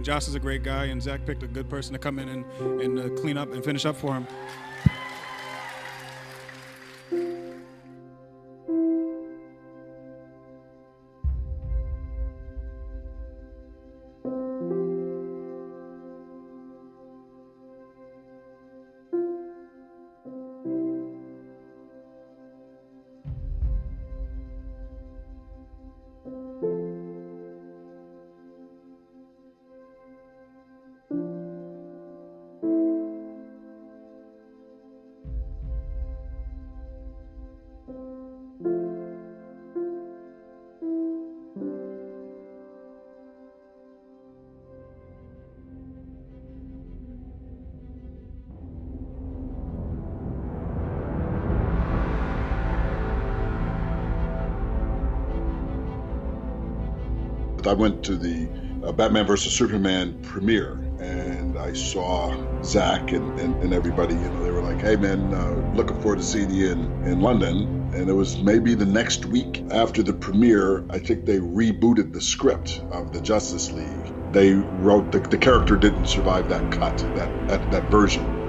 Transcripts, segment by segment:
mean, Joss is a great guy, and Zack picked a good person to come in and clean up and finish up for him. I went to the Batman vs. Superman premiere, and I saw Zack and everybody, they were like, hey man, looking forward to seeing you in London. And it was maybe the next week after the premiere, I think they rebooted the script of the Josstice League. They wrote, the character didn't survive that cut, that version.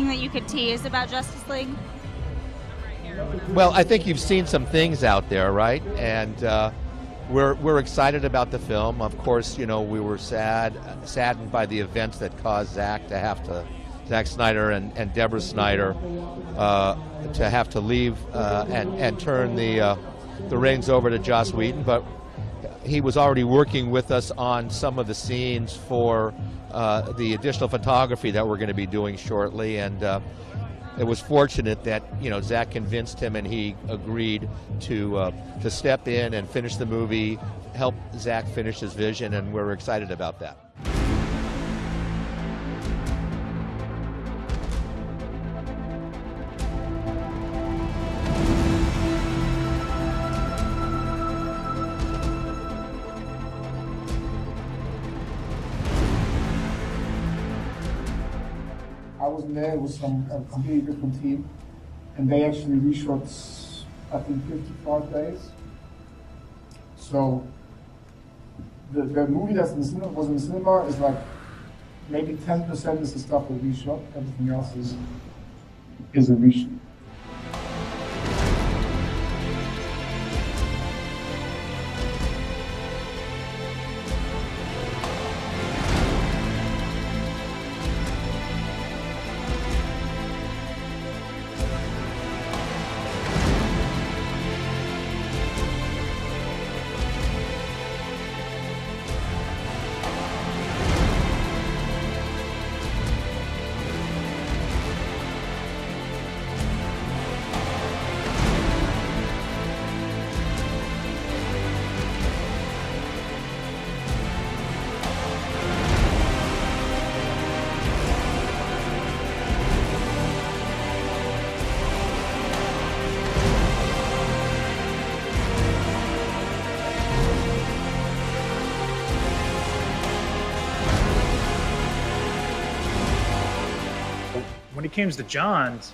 That you could tease about Josstice League? Well, I think you've seen some things out there, right? And we're excited about the film. Of course, we were saddened by the events that caused Zack Snyder and Deborah Snyder to have to leave and turn the reins over to Joss Whedon. But he was already working with us on some of the scenes for the additional photography that we're going to be doing shortly, and it was fortunate that Zack convinced him and he agreed to step in and finish the movie, help Zack finish his vision, and we're excited about that. I wasn't there, it was a completely different team, and they actually reshot, I think, 55 days. So the movie that's in the cinema, was in the cinema is like maybe 10% is the stuff that we shot, everything else is a reshoot. When it comes to Johns,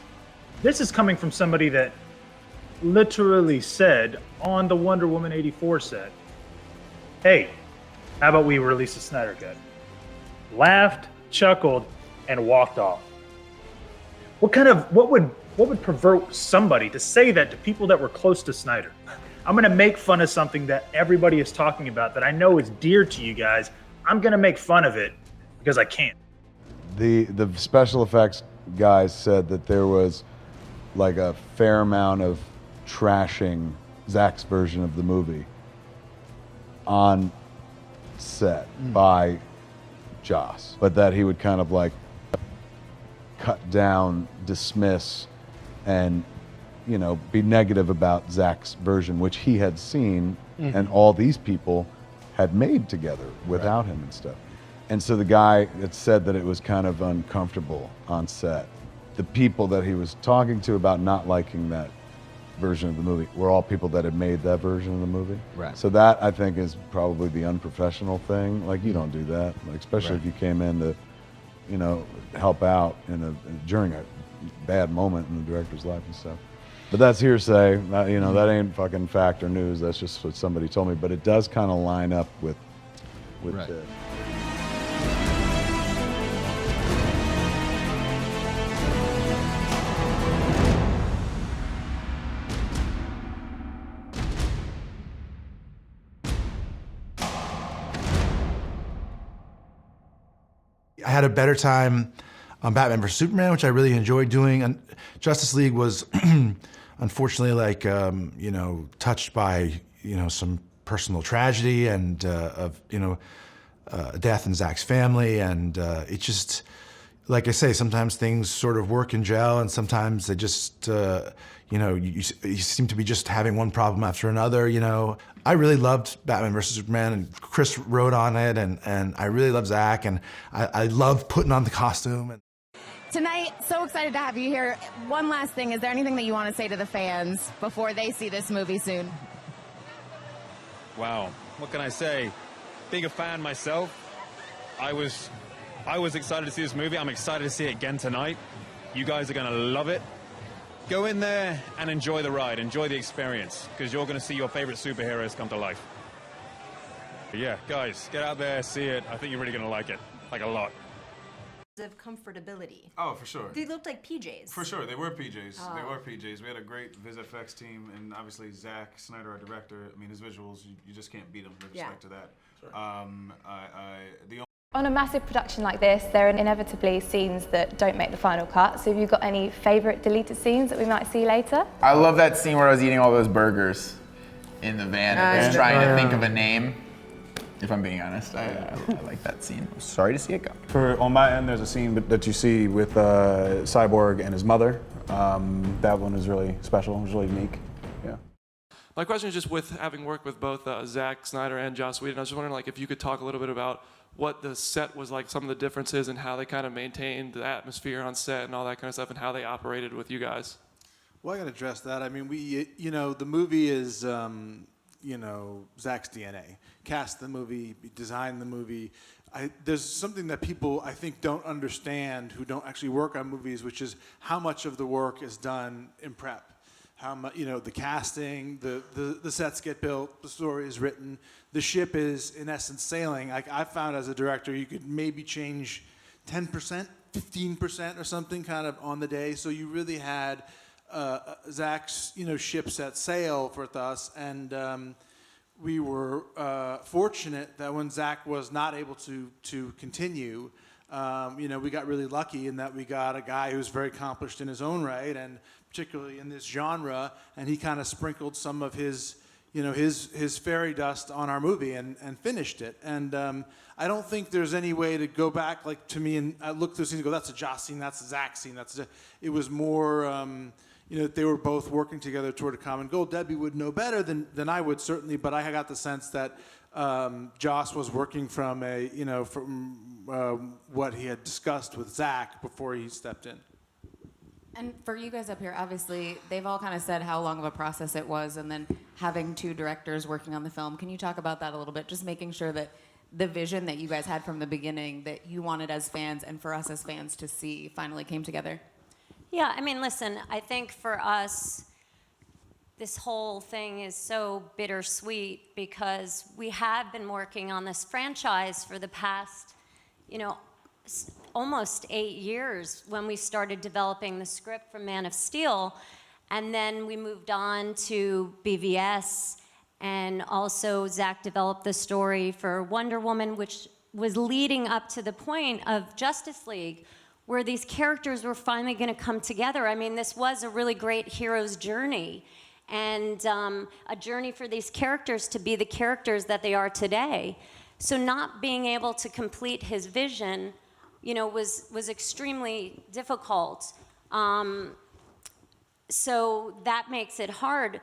this is coming from somebody that literally said on the Wonder Woman 84 set, hey, how about we release a Snyder Cut? Laughed, chuckled, and walked off. What would provoke somebody to say that to people that were close to Snyder? I'm gonna make fun of something that everybody is talking about that I know is dear to you guys. I'm gonna make fun of it because I can. The special effects guys said that there was like a fair amount of trashing Zack's version of the movie on set by Joss, but that he would kind of like cut down, dismiss, and be negative about Zack's version, which he had seen and all these people had made together without him and stuff. And so the guy had said that it was kind of uncomfortable on set. The people that he was talking to about not liking that version of the movie were all people that had made that version of the movie. Right. So that, I think, is probably the unprofessional thing. Like, you don't do that, like, especially if you came in to, help out during a bad moment in the director's life and stuff. But that's hearsay. That ain't fucking fact or news. That's just what somebody told me. But it does kind of line up with this. I had a better time on Batman vs Superman, which I really enjoyed doing. And Justice League was unfortunately touched by some personal tragedy and of death in Zack's family, and it just, like I say, sometimes things sort of work and gel, and sometimes they just you seem to be just having one problem after another. I really loved Batman vs Superman, and Chris wrote on it, and I really love Zack, and I love putting on the costume. Tonight, so excited to have you here. One last thing, is there anything that you want to say to the fans before they see this movie soon? Wow, what can I say? Being a fan myself, I was excited to see this movie. I'm excited to see it again tonight. You guys are going to love it. Go in there and enjoy the ride, enjoy the experience, because you're going to see your favorite superheroes come to life. But yeah, guys, get out there, see it. I think you're really going to like it, like a lot. Of comfortability. Oh, for sure. They looked like PJs. For sure, they were PJs. They were PJs. We had a great VisFX team, and obviously Zack Snyder, our director. I mean, his visuals, you just can't beat them with respect to that. Sure. On a massive production like this, there are inevitably scenes that don't make the final cut. So have you got any favourite deleted scenes that we might see later? I love that scene where I was eating all those burgers in the van and was trying to think of a name. If I'm being honest, I like that scene. Sorry to see it go. On my end, there's a scene that you see with Cyborg and his mother. That one is really special. It was really unique. Yeah. My question is just with having worked with both Zack Snyder and Joss Whedon, I was just wondering if you could talk a little bit about what the set was like, some of the differences, and how they kind of maintained the atmosphere on set and all that kind of stuff, and how they operated with you guys. Well, I got to address that. I mean, the movie is, Zack's DNA. Cast the movie, design the movie. There's something that people, I think, don't understand who don't actually work on movies, which is how much of the work is done in prep. How much, the casting, the sets get built, the story is written, the ship is, in essence, sailing. I found as a director, you could maybe change 10%, 15% or something kind of on the day. So you really had Zack's, ship set sail for us, and we were fortunate that when Zack was not able to continue, we got really lucky in that we got a guy who's very accomplished in his own right, and particularly in this genre, and he kind of sprinkled some of his fairy dust on our movie and finished it. And I don't think there's any way to go back to me and I look through the scenes and go, that's a Joss scene, that's a Zack scene. It was more, they were both working together toward a common goal. Debbie would know better than I would, certainly, but I got the sense that Joss was working from what he had discussed with Zack before he stepped in. And for you guys up here, obviously, they've all kind of said how long of a process it was, and then having two directors working on the film. Can you talk about that a little bit? Just making sure that the vision that you guys had from the beginning, that you wanted as fans and for us as fans to see, finally came together. Yeah, I mean, listen, I think for us, this whole thing is so bittersweet because we have been working on this franchise for the past, almost 8 years when we started developing the script for Man of Steel. And then we moved on to BVS, and also Zack developed the story for Wonder Woman, which was leading up to the point of Justice League, where these characters were finally going to come together. I mean, this was a really great hero's journey, and a journey for these characters to be the characters that they are today. So not being able to complete his vision, you know, was extremely difficult. So that makes it hard.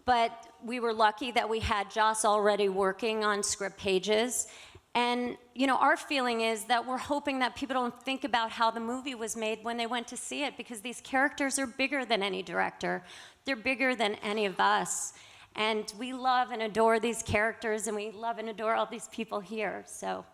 But we were lucky that we had Joss already working on script pages. And, you know, our feeling is that we're hoping that people don't think about how the movie was made when they went to see it, because these characters are bigger than any director. They're bigger than any of us. And we love and adore these characters, and we love and adore all these people here. So